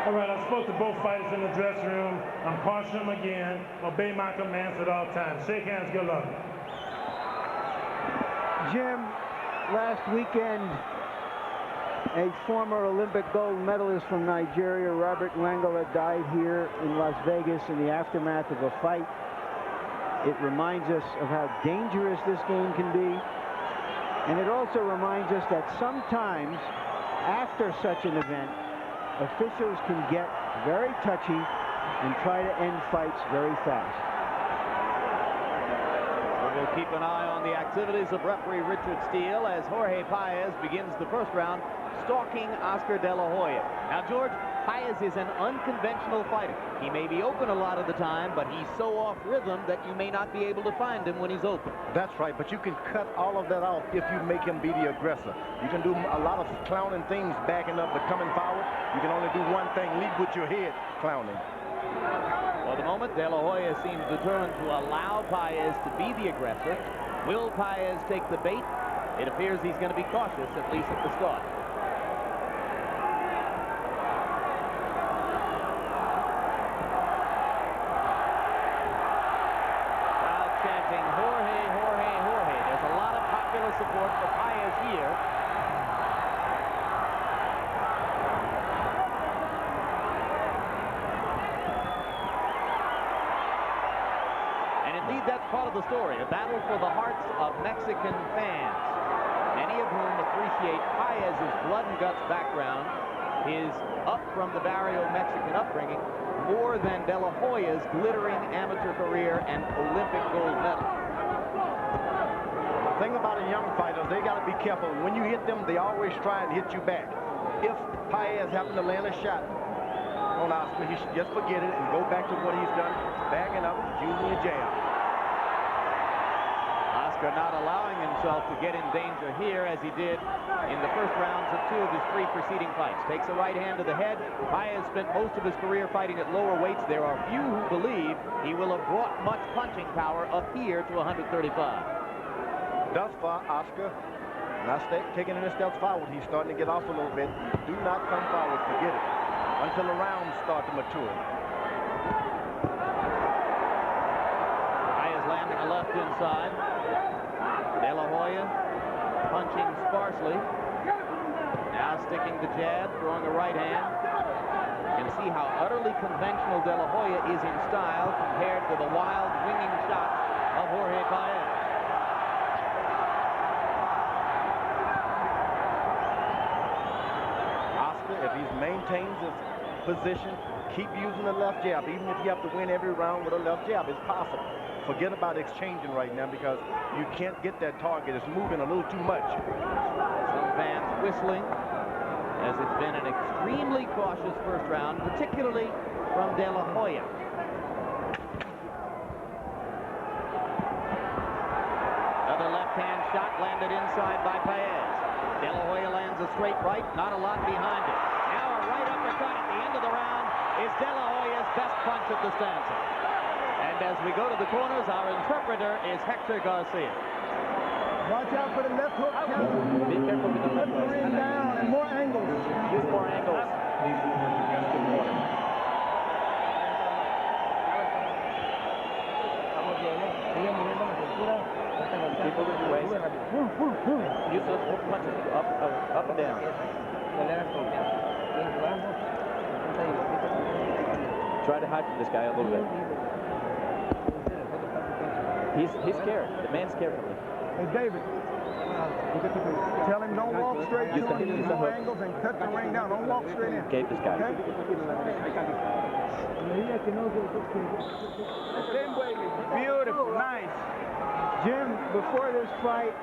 All right, I spoke to both fighters in the dressing room. I'm cautioning them again. Obey my commands at all times. Shake hands. Good luck. Jim, last weekend, a former Olympic gold medalist from Nigeria, Robert Langala, died here in Las Vegas in the aftermath of a fight. It reminds us of how dangerous this game can be. And it also reminds us that sometimes, after such an event, officials can get very touchy and try to end fights very fast. We'll keep an eye on the activities of referee Richard Steele as Jorge Paez begins the first round, stalking Oscar De La Hoya. Now, George, Paez is an unconventional fighter. He may be open a lot of the time, but he's so off rhythm that you may not be able to find him when he's open. That's right, but you can cut all of that off if you make him be the aggressor. You can do a lot of clowning things, backing up, but coming forward, you can only do one thing: lead with your head, clowning. For the moment, De La Hoya seems determined to allow Paez to be the aggressor. Will Paez take the bait? It appears he's going to be cautious, at least at the start. Crowd chanting, Jorge, Jorge, Jorge. There's a lot of popular support for Paez here. That's part of the story, a battle for the hearts of Mexican fans, many of whom appreciate Paez's blood and guts background, his up from the barrio Mexican upbringing, more than De La Hoya's glittering amateur career and Olympic gold medal. The thing about a young fighter, they got to be careful. When you hit them, they always try and hit you back. If Paez happened to land a shot on Oscar, he should just forget it and go back to what he's done, backing up, using a jab. Oscar not allowing himself to get in danger here as he did in the first rounds of 2 of his 3 preceding fights. Takes a right hand to the head. Paez spent most of his career fighting at lower weights. There are few who believe he will have brought much punching power up here to 135. Thus far, Oscar, not taking any steps forward. He's starting to get off a little bit. Do not come forward. Forget it. Until the rounds start to mature. Paez landing a left inside. De La Hoya punching sparsely. Now sticking the jab, throwing a right hand. You can see how utterly conventional De La Hoya is in style compared to the wild, winging shots of Jorge Paez. Oscar, if he maintains his position, keep using the left jab. Even if you have to win every round with a left jab, it's possible. Forget about exchanging right now because you can't get that target. It's moving a little too much. Some fans whistling as it's been an extremely cautious first round, particularly from De La Hoya. Another left-hand shot landed inside by Paez. De La Hoya lands a straight right, not a lot behind it. Now a right uppercut at the end of the round is De La Hoya's best punch at the stanza. And as we go to the corners, our interpreter is Hector Garcia. Watch out for the left hook, Kevin. Be careful with the left hook. Down and more angles. Use more angles. Keep moving your waist. Use those hook punches up and down. Try to hide from this guy a little bit. He's scared. The man's scared from him. Hey, David. Tell him don't walk straight to him. Use more angles and cut the ring down. Don't walk straight in. Gave this guy. Okay? Beautiful. Nice. Jim, before this fight,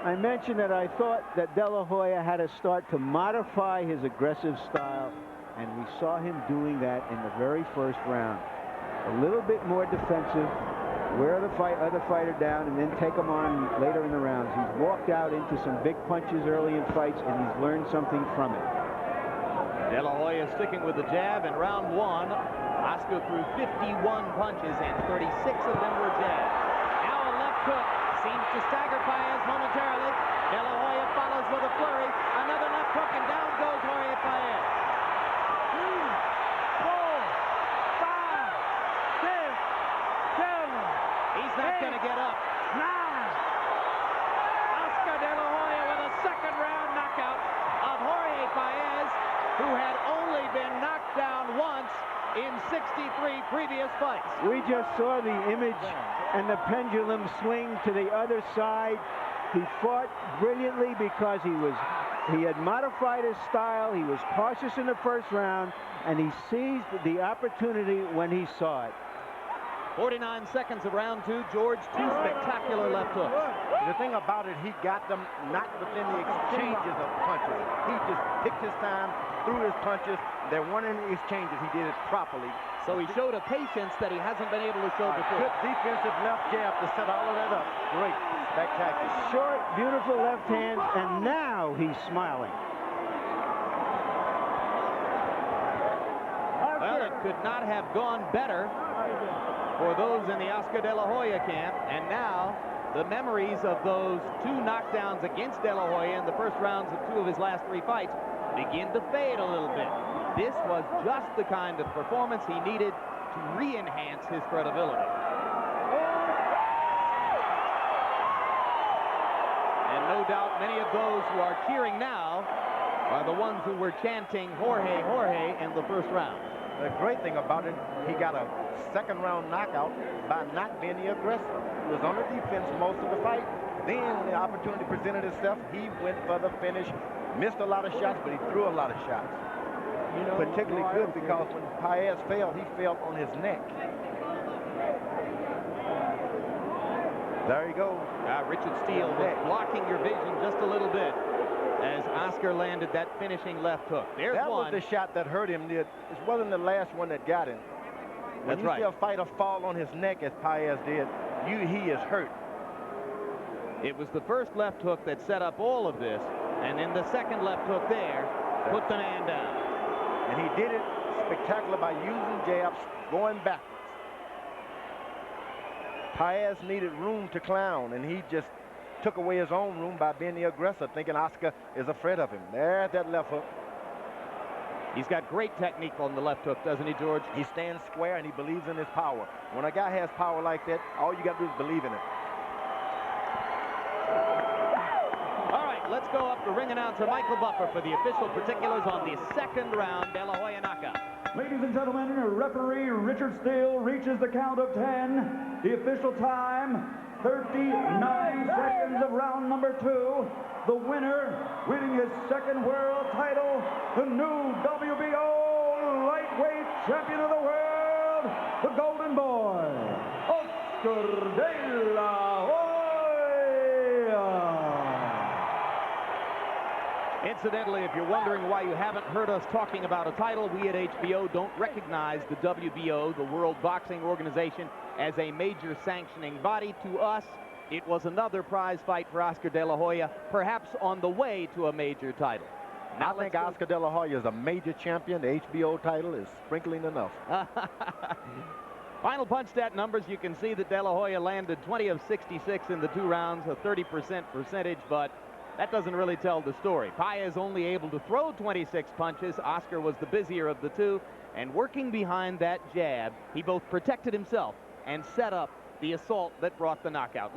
I mentioned that I thought that De La Hoya had to start to modify his aggressive style, and we saw him doing that in the very first round. A little bit more defensive, wear the other fighter down, and then take him on later in the rounds. He's walked out into some big punches early in fights, and he's learned something from it. De La Hoya sticking with the jab in round 1. Oscar threw 51 punches, and 36 of them were jabs. Now a left hook seems to stagger Paez momentarily. De La Hoya follows with a flurry. Another left hook, and down goes Jorge Paez. 63 previous fights. We just saw the image and the pendulum swing to the other side. He fought brilliantly because he had modified his style. He was cautious in the first round, and he seized the opportunity when he saw it. 49 seconds of round two. George, two spectacular left hooks. The thing about it, he got them not within the exchanges of punches. He just picked his time, threw his punches. There weren't any exchanges. He did it properly. So he showed a patience that he hasn't been able to show before. Good defensive left jab to set all of that up. Great. Spectacular. Short, beautiful left hand, and now he's smiling. Well, it could not have gone better for those in the Oscar De La Hoya camp. And now the memories of those two knockdowns against De La Hoya in the first rounds of two of his last three fights begin to fade a little bit. This was just the kind of performance he needed to re-enhance his credibility. And no doubt many of those who are cheering now are the ones who were chanting Jorge, Jorge in the first round. The great thing about it, he got a second-round knockout by not being the aggressor. He was on the defense most of the fight. Then when the opportunity presented itself, he went for the finish. Missed a lot of shots, but he threw a lot of shots. You know, particularly good because when Paez fell, he fell on his neck. There you go. Richard Steele was blocking your vision just a little bit as Oscar landed that finishing left hook. There's that one. Was the shot that hurt him. It wasn't the last one that got him. When That's you right. see a fighter fall on his neck as Paez did, he is hurt. It was the first left hook that set up all of this, and then the second left hook there put the man down. And he did it spectacular by using jabs, going backwards. Paez needed room to clown, and he just took away his own room by being the aggressor, thinking Oscar is afraid of him. There's that left hook. He's got great technique on the left hook, doesn't he, George? He stands square, and he believes in his power. When a guy has power like that, all you got to do is believe in it. All right, let's go up to ring announcer Michael Buffer for the official particulars on the second round De La Hoya knockout. Ladies and gentlemen, referee Richard Steele reaches the count of 10. The official time, 39 seconds of round number 2. The winner, winning his second world title, the new WBO Lightweight Champion of the World, the Golden Boy, Oscar De La Hoya. Incidentally, if you're wondering why you haven't heard us talking about a title, we at HBO don't recognize the WBO, the World Boxing Organization, as a major sanctioning body. To us, it was another prize fight for Oscar De La Hoya, perhaps on the way to a major title. Now I think Oscar De La Hoya is a major champion. The HBO title is sprinkling enough. Final punch stat numbers, you can see that De La Hoya landed 20 of 66 in the two rounds, a 30% percentage, but that doesn't really tell the story. Paez only able to throw 26 punches. Oscar was the busier of the two, and working behind that jab, he both protected himself and set up the assault that brought the knockout.